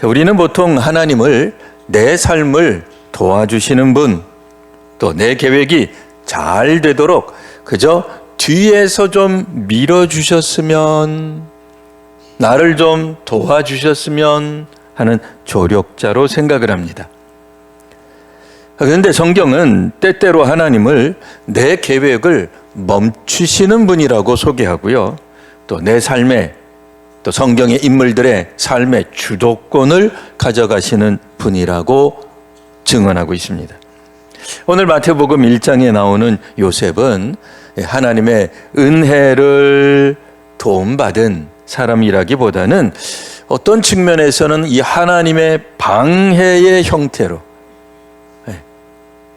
우리는 보통 하나님을 내 삶을 도와주시는 분, 또 내 계획이 잘 되도록 그저 뒤에서 좀 밀어주셨으면, 나를 좀 도와주셨으면 하는 조력자로 생각을 합니다. 그런데 성경은 때때로 하나님을 내 계획을 멈추시는 분이라고 소개하고요, 또 내 삶에, 또 성경의 인물들의 삶의 주도권을 가져가시는 분이라고 증언하고 있습니다. 오늘 마태복음 1장에 나오는 요셉은 하나님의 은혜를 도움받은 사람이라기보다는 어떤 측면에서는 이 하나님의 방해의 형태로,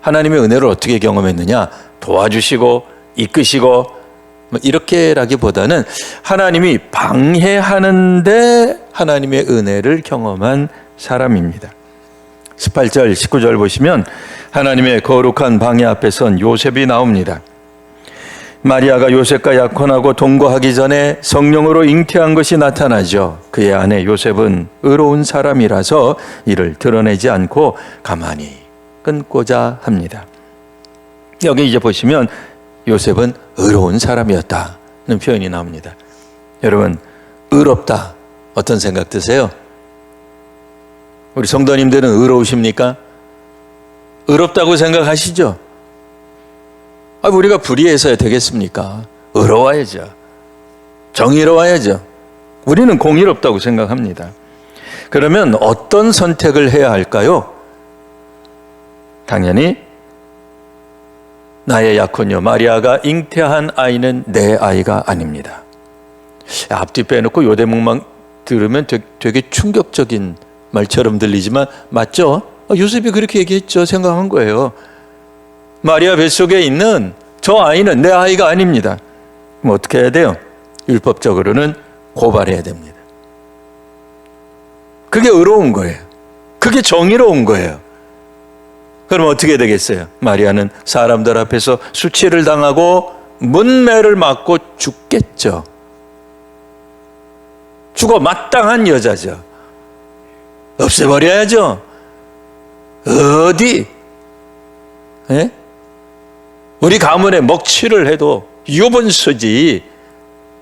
하나님의 은혜를 어떻게 경험했느냐, 도와주시고 이끄시고 이렇게라기보다는 하나님이 방해하는데 하나님의 은혜를 경험한 사람입니다. 18절 19절 보시면 하나님의 거룩한 방해 앞에 선 요셉이 나옵니다. 마리아가 요셉과 약혼하고 동거하기 전에 성령으로 잉태한 것이 나타나죠. 그의 아내 요셉은 의로운 사람이라서 이를 드러내지 않고 가만히 끊고자 합니다. 여기 이제 보시면 요셉은 의로운 사람이었다는 표현이 나옵니다. 여러분, 의롭다, 어떤 생각 드세요? 우리 성도님들은 의로우십니까? 의롭다고 생각하시죠? 우리가 불의해서야 되겠습니까? 의로워야죠. 정의로워야죠. 우리는 공의롭다고 생각합니다. 그러면 어떤 선택을 해야 할까요? 당연히 나의 약혼녀 마리아가 잉태한 아이는 내 아이가 아닙니다. 앞뒤 빼놓고 요 대목만 들으면 되게 충격적인 말처럼 들리지만 맞죠? 요셉이 그렇게 얘기했죠. 생각한 거예요. 마리아 뱃속에 있는 저 아이는 내 아이가 아닙니다. 그럼 어떻게 해야 돼요? 율법적으로는 고발해야 됩니다. 그게 의로운 거예요. 그게 정의로운 거예요. 그럼 어떻게 되겠어요? 마리아는 사람들 앞에서 수치를 당하고 문매를 맞고 죽겠죠. 죽어 마땅한 여자죠. 없애버려야죠. 어디? 예? 우리 가문에 먹칠을 해도 유분수지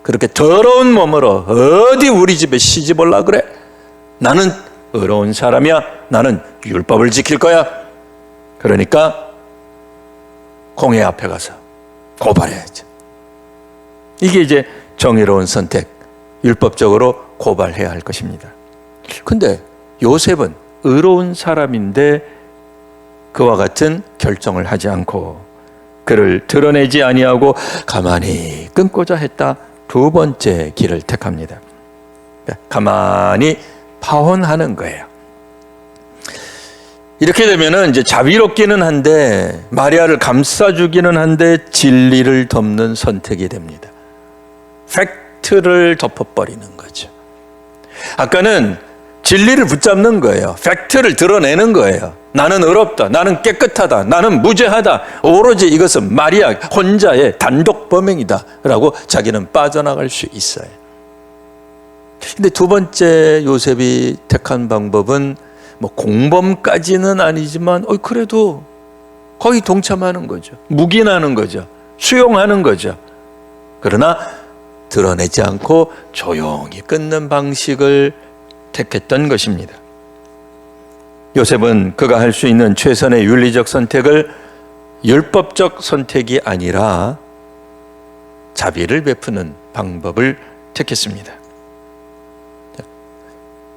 그렇게 더러운 몸으로 어디 우리 집에 시집 올라 그래? 나는 의로운 사람이야. 나는 율법을 지킬 거야. 그러니까 공회 앞에 가서 고발해야죠. 이게 이제 정의로운 선택, 율법적으로 고발해야 할 것입니다. 근데 요셉은 의로운 사람인데 그와 같은 결정을 하지 않고 그를 드러내지 아니하고 가만히 끊고자 했다. 두 번째 길을 택합니다. 가만히 파혼하는 거예요. 이렇게 되면은 이제 자비롭기는 한데 마리아를 감싸주기는 한데 진리를 덮는 선택이 됩니다. 팩트를 덮어버리는 거죠. 아까는 진리를 붙잡는 거예요. 팩트를 드러내는 거예요. 나는 의롭다. 나는 깨끗하다. 나는 무죄하다. 오로지 이것은 마리아 혼자의 단독 범행이다 라고 자기는 빠져나갈 수 있어요. 근데 두 번째 요셉이 택한 방법은 공범까지는 아니지만 그래도 거의 동참하는 거죠. 묵인하는 거죠. 수용하는 거죠. 그러나 드러내지 않고 조용히 끊는 방식을 택했던 것입니다. 요셉은 그가 할 수 있는 최선의 윤리적 선택을 율법적 선택이 아니라 자비를 베푸는 방법을 택했습니다.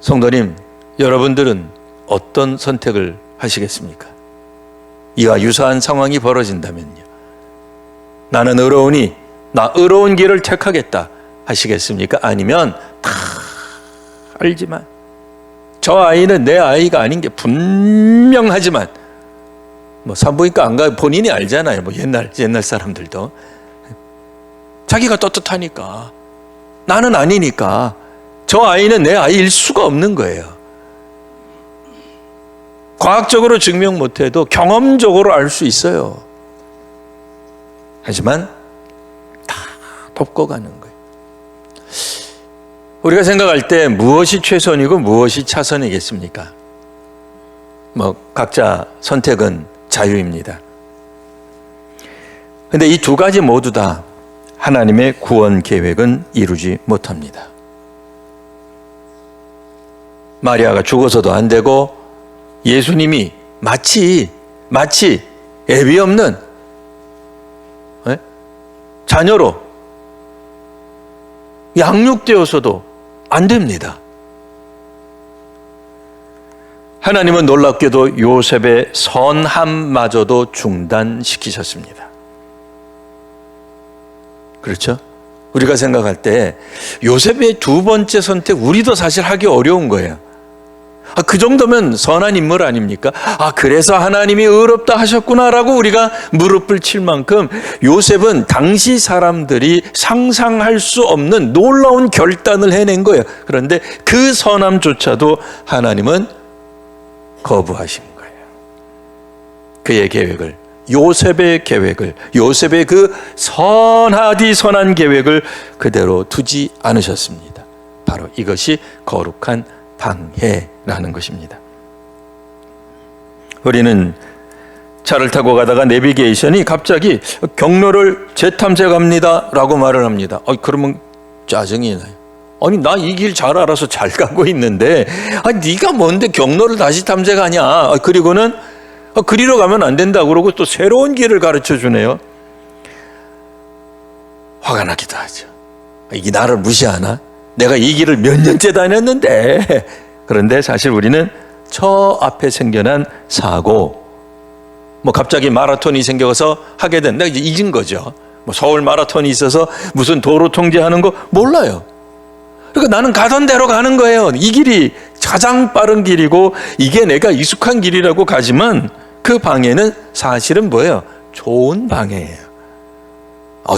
성도님, 여러분들은 어떤 선택을 하시겠습니까? 이와 유사한 상황이 벌어진다면요. 나는 의로우니 나 의로운 길을 택하겠다 하시겠습니까? 아니면 다 알지만 저 아이는 내 아이가 아닌 게 분명하지만 산부인과 안 가 본인이 알잖아요. 옛날 사람들도 자기가 떳떳하니까 나는 아니니까 저 아이는 내 아이일 수가 없는 거예요. 과학적으로 증명 못해도 경험적으로 알 수 있어요. 하지만 다 덮고 가는 거예요. 우리가 생각할 때 무엇이 최선이고 무엇이 차선이겠습니까? 각자 선택은 자유입니다. 근데 이 두 가지 모두 다 하나님의 구원 계획은 이루지 못합니다. 마리아가 죽어서도 안 되고 예수님이 마치 애비 없는 자녀로 양육되어서도 안 됩니다. 하나님은 놀랍게도 요셉의 선함마저도 중단시키셨습니다. 그렇죠? 우리가 생각할 때 요셉의 두 번째 선택 우리도 사실 하기 어려운 거예요. 그 정도면 선한 인물 아닙니까? 그래서 하나님이 의롭다 하셨구나라고 우리가 무릎을 칠 만큼 요셉은 당시 사람들이 상상할 수 없는 놀라운 결단을 해낸 거예요. 그런데 그 선함조차도 하나님은 거부하신 거예요. 그의 계획을, 요셉의 계획을, 요셉의 그 선하디 선한 계획을 그대로 두지 않으셨습니다. 바로 이것이 거룩한 방해라는 것입니다. 우리는 차를 타고 가다가 내비게이션이 갑자기 경로를 재탐색합니다 라고 말을 합니다. 그러면 짜증이 나요. 아니, 나 이 길 잘 알아서 잘 가고 있는데 네가 뭔데 경로를 다시 탐색하냐. 그리고는 그리로 가면 안 된다 그러고 또 새로운 길을 가르쳐 주네요. 화가 나기도 하죠. 이 나를 무시하나? 내가 이 길을 몇 년째 다녔는데. 그런데 사실 우리는 저 앞에 생겨난 사고, 갑자기 마라톤이 생겨서 하게 된, 내가 이제 잊은 거죠. 서울 마라톤이 있어서 무슨 도로 통제하는 거 몰라요. 그러니까 나는 가던 대로 가는 거예요. 이 길이 가장 빠른 길이고 이게 내가 익숙한 길이라고 가지만 그 방해는 사실은 뭐예요? 좋은 방해예요.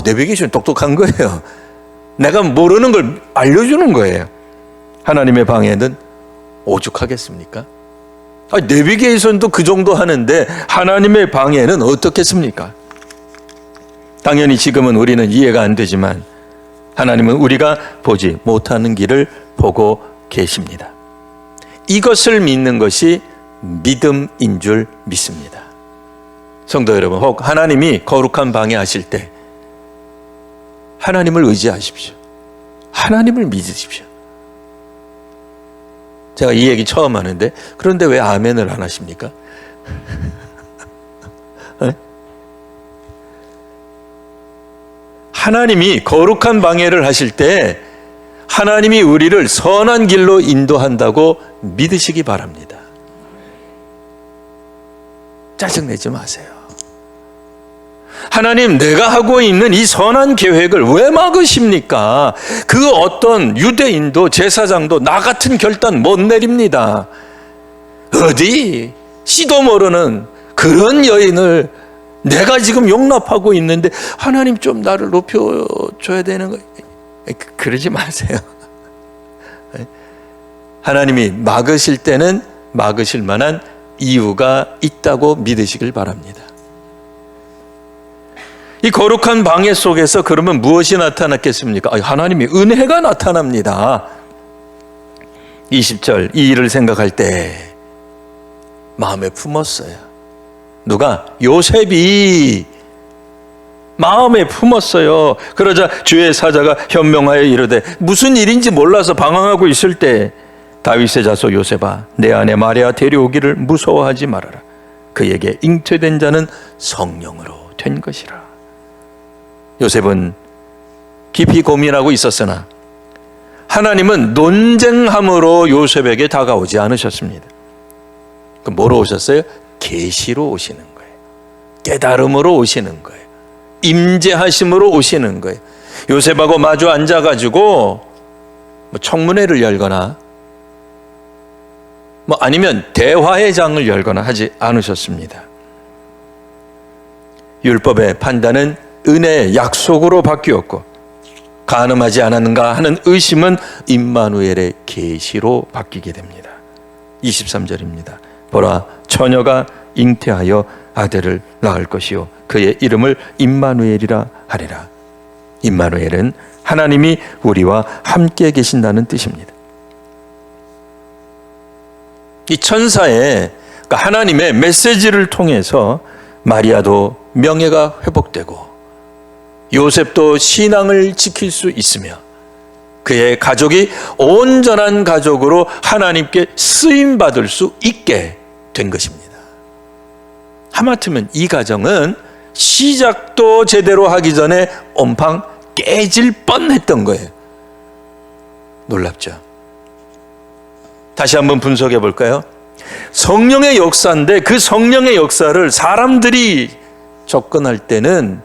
내비게이션 똑똑한 거예요. 내가 모르는 걸 알려주는 거예요. 하나님의 방해는 오죽하겠습니까? 내비게이션도 그 정도 하는데 하나님의 방해는 어떻겠습니까? 당연히 지금은 우리는 이해가 안 되지만 하나님은 우리가 보지 못하는 길을 보고 계십니다. 이것을 믿는 것이 믿음인 줄 믿습니다. 성도 여러분, 혹 하나님이 거룩한 방해하실 때 하나님을 의지하십시오. 하나님을 믿으십시오. 제가 이 얘기 처음 하는데 그런데 왜 아멘을 안 하십니까? 하나님이 거룩한 방해를 하실 때 하나님이 우리를 선한 길로 인도한다고 믿으시기 바랍니다. 짜증내지 마세요. 하나님, 내가 하고 있는 이 선한 계획을 왜 막으십니까? 그 어떤 유대인도 제사장도 나 같은 결단 못 내립니다. 어디 씨도 모르는 그런 여인을 내가 지금 용납하고 있는데 하나님 좀 나를 높여줘야 되는 거. 그러지 마세요. 하나님이 막으실 때는 막으실 만한 이유가 있다고 믿으시길 바랍니다. 이 거룩한 방해 속에서 그러면 무엇이 나타났겠습니까? 하나님의 은혜가 나타납니다. 20절 이 일을 생각할 때 마음에 품었어요. 누가? 요셉이 마음에 품었어요. 그러자 주의 사자가 현명하여 이르되 무슨 일인지 몰라서 방황하고 있을 때 다윗의 자손 요셉아, 내 아내 마리아 데려오기를 무서워하지 말아라. 그에게 잉태된 자는 성령으로 된 것이라. 요셉은 깊이 고민하고 있었으나 하나님은 논쟁함으로 요셉에게 다가오지 않으셨습니다. 그럼 뭐로 오셨어요? 계시로 오시는 거예요. 깨달음으로 오시는 거예요. 임재하심으로 오시는 거예요. 요셉하고 마주 앉아가지고 청문회를 열거나 아니면 대화의 장을 열거나 하지 않으셨습니다. 율법의 판단은 은혜의 약속으로 바뀌었고 간음하지 않았는가 하는 의심은 임마누엘의 계시로 바뀌게 됩니다. 23절입니다. 보라, 처녀가 잉태하여 아들을 낳을 것이요 그의 이름을 임마누엘이라 하리라. 임마누엘은 하나님이 우리와 함께 계신다는 뜻입니다. 이 천사의, 그러니까 하나님의 메시지를 통해서 마리아도 명예가 회복되고 요셉도 신앙을 지킬 수 있으며 그의 가족이 온전한 가족으로 하나님께 쓰임받을 수 있게 된 것입니다. 하마터면 이 가정은 시작도 제대로 하기 전에 온팡 깨질 뻔했던 거예요. 놀랍죠? 다시 한번 분석해 볼까요? 성령의 역사인데 그 성령의 역사를 사람들이 접근할 때는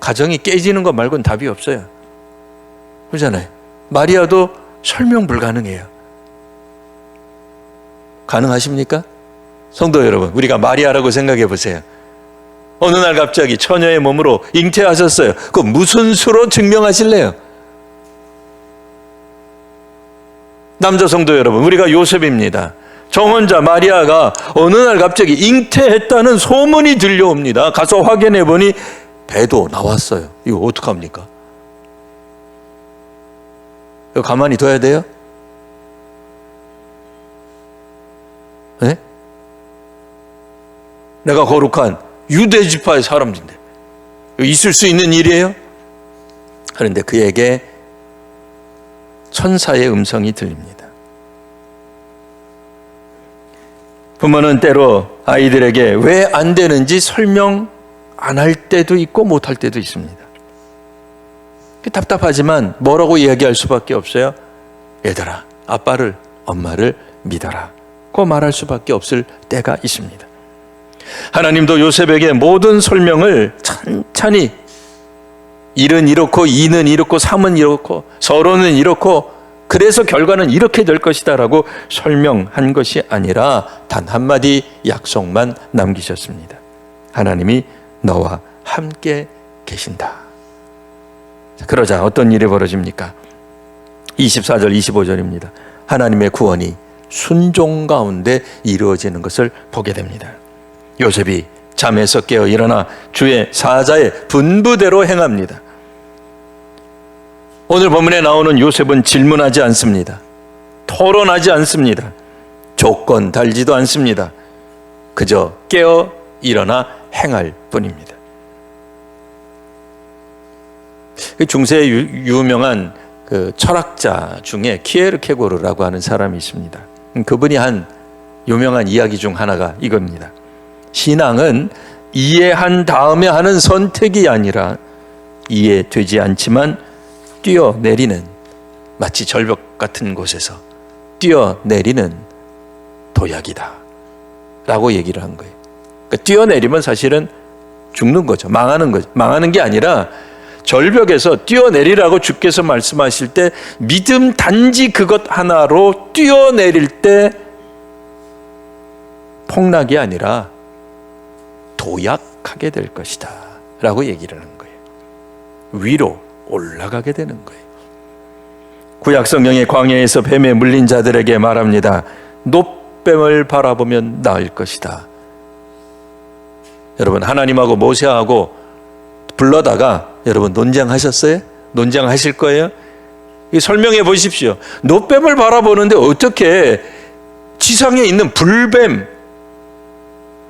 가정이 깨지는 것 말고는 답이 없어요. 그렇잖아요. 마리아도 설명 불가능해요. 가능하십니까? 성도 여러분, 우리가 마리아라고 생각해 보세요. 어느 날 갑자기 처녀의 몸으로 잉태하셨어요. 그 무슨 수로 증명하실래요? 남자 성도 여러분, 우리가 요셉입니다. 정혼자 마리아가 어느 날 갑자기 잉태했다는 소문이 들려옵니다. 가서 확인해 보니 배도 나왔어요. 이거 어떡합니까? 이거 가만히 둬야 돼요? 네? 내가 거룩한 유대 지파의 사람인데 있을 수 있는 일이에요? 그런데 그에게 천사의 음성이 들립니다. 부모는 때로 아이들에게 왜 안 되는지 설명 안 할 때도 있고 못 할 때도 있습니다. 답답하지만 뭐라고 이야기할 수밖에 없어요? 얘들아, 아빠를, 엄마를 믿어라. 고 말할 수밖에 없을 때가 있습니다. 하나님도 요셉에게 모든 설명을 찬찬히 일은 이렇고 이는 이렇고 삼은 이렇고 서로는 이렇고 그래서 결과는 이렇게 될 것이다 라고 설명한 것이 아니라 단 한마디 약속만 남기셨습니다. 하나님이 너와 함께 계신다. 그러자 어떤 일이 벌어집니까? 24절 25절입니다. 하나님의 구원이 순종 가운데 이루어지는 것을 보게 됩니다. 요셉이 잠에서 깨어 일어나 주의 사자의 분부대로 행합니다. 오늘 본문에 나오는 요셉은 질문하지 않습니다. 토론하지 않습니다. 조건 달지도 않습니다. 그저 깨어 일어나 행할 뿐입니다. 중세의 유명한 그 철학자 중에 키에르케고르라고 하는 사람이 있습니다. 그분이 한 유명한 이야기 중 하나가 이겁니다. 신앙은 이해한 다음에 하는 선택이 아니라 이해되지 않지만 뛰어내리는, 마치 절벽 같은 곳에서 뛰어내리는 도약이다 라고 얘기를 한 거예요. 그러니까 뛰어내리면 사실은 죽는 거죠. 망하는 거죠. 망하는 게 아니라 절벽에서 뛰어내리라고 주께서 말씀하실 때 믿음 단지 그것 하나로 뛰어내릴 때 폭락이 아니라 도약하게 될 것이다 라고 얘기를 하는 거예요. 위로 올라가게 되는 거예요. 구약 성경의 광야에서 뱀에 물린 자들에게 말합니다. 놋뱀을 바라보면 나을 것이다. 여러분, 하나님하고 모세하고 불러다가 여러분 논쟁하셨어요? 논쟁하실 거예요? 설명해 보십시오. 놋뱀을 바라보는데 어떻게 지상에 있는 불뱀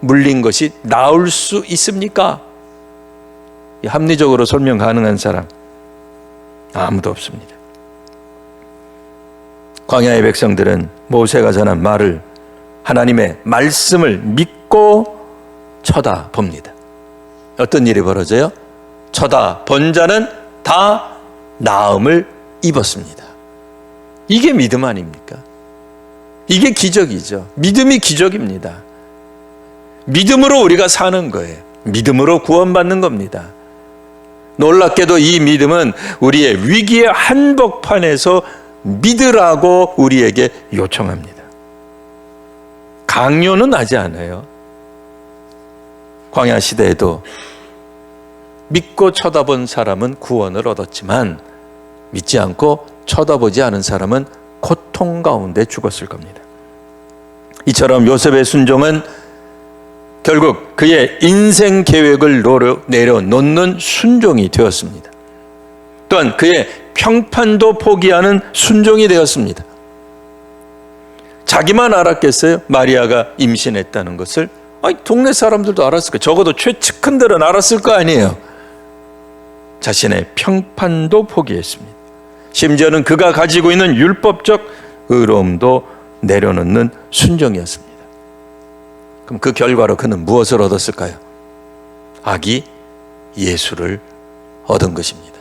물린 것이 나을 수 있습니까? 합리적으로 설명 가능한 사람 아무도 없습니다. 광야의 백성들은 모세가 전한 말을, 하나님의 말씀을 믿고 쳐다봅니다. 어떤 일이 벌어져요? 쳐다본 자는 다 나음을 입었습니다. 이게 믿음 아닙니까? 이게 기적이죠. 믿음이 기적입니다. 믿음으로 우리가 사는 거예요. 믿음으로 구원받는 겁니다. 놀랍게도 이 믿음은 우리의 위기의 한복판에서 믿으라고 우리에게 요청합니다. 강요는 하지 않아요. 광야 시대에도 믿고 쳐다본 사람은 구원을 얻었지만 믿지 않고 쳐다보지 않은 사람은 고통 가운데 죽었을 겁니다. 이처럼 요셉의 순종은 결국 그의 인생 계획을 내려놓는 순종이 되었습니다. 또한 그의 평판도 포기하는 순종이 되었습니다. 자기만 알았겠어요? 마리아가 임신했다는 것을? 아니, 동네 사람들도 알았을 거예요. 적어도 최측근들은 알았을 거 아니에요. 자신의 평판도 포기했습니다. 심지어는 그가 가지고 있는 율법적 의로움도 내려놓는 순종이었습니다. 그럼 그 결과로 그는 무엇을 얻었을까요? 아기 예수를 얻은 것입니다.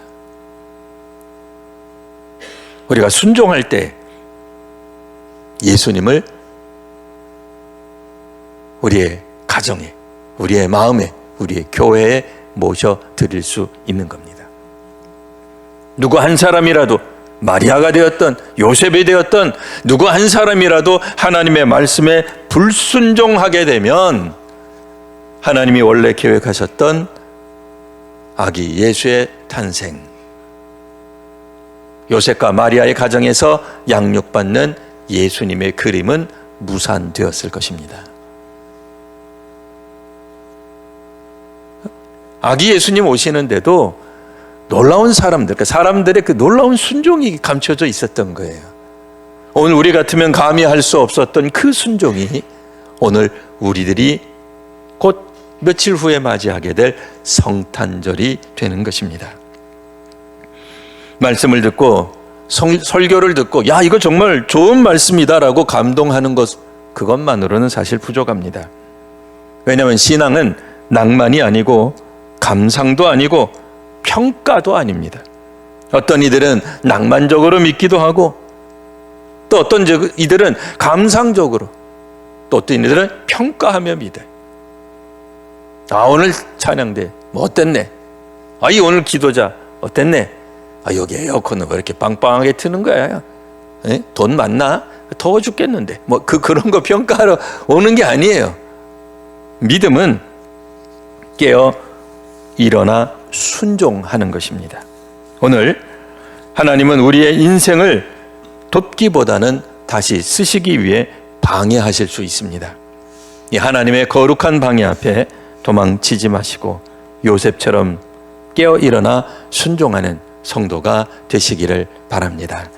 우리가 순종할 때 예수님을 우리의 가정에, 우리의 마음에, 우리의 교회에 모셔드릴 수 있는 겁니다. 누구 한 사람이라도 마리아가 되었던 요셉이 되었던 누구 한 사람이라도 하나님의 말씀에 불순종하게 되면 하나님이 원래 계획하셨던 아기 예수의 탄생, 요셉과 마리아의 가정에서 양육받는 예수님의 그림은 무산되었을 것입니다. 아기 예수님 오시는데도 놀라운 사람들, 그러니까 사람들의 그 놀라운 순종이 감춰져 있었던 거예요. 오늘 우리 같으면 감히 할 수 없었던 그 순종이 오늘 우리들이 곧 며칠 후에 맞이하게 될 성탄절이 되는 것입니다. 말씀을 듣고 설교를 듣고 야, 이거 정말 좋은 말씀이다라고 감동하는 것, 그것만으로는 사실 부족합니다. 왜냐하면 신앙은 낭만이 아니고 감상도 아니고 평가도 아닙니다. 어떤 이들은 낭만적으로 믿기도 하고, 또 어떤 이들은 감상적으로, 또 어떤 이들은 평가하며 믿어요. 아, 오늘 찬양대 뭐 어땠네? 아, 이 오늘 기도자 어땠네? 아, 여기 에어컨은 왜 이렇게 빵빵하게 트는 거야? 에? 돈 많나? 더워 죽겠는데. 뭐 그런 거 평가하러 오는 게 아니에요. 믿음은 깨어 일어나 순종하는 것입니다. 오늘 하나님은 우리의 인생을 돕기보다는 다시 쓰시기 위해 방해하실 수 있습니다. 이 하나님의 거룩한 방해 앞에 도망치지 마시고 요셉처럼 깨어 일어나 순종하는 성도가 되시기를 바랍니다.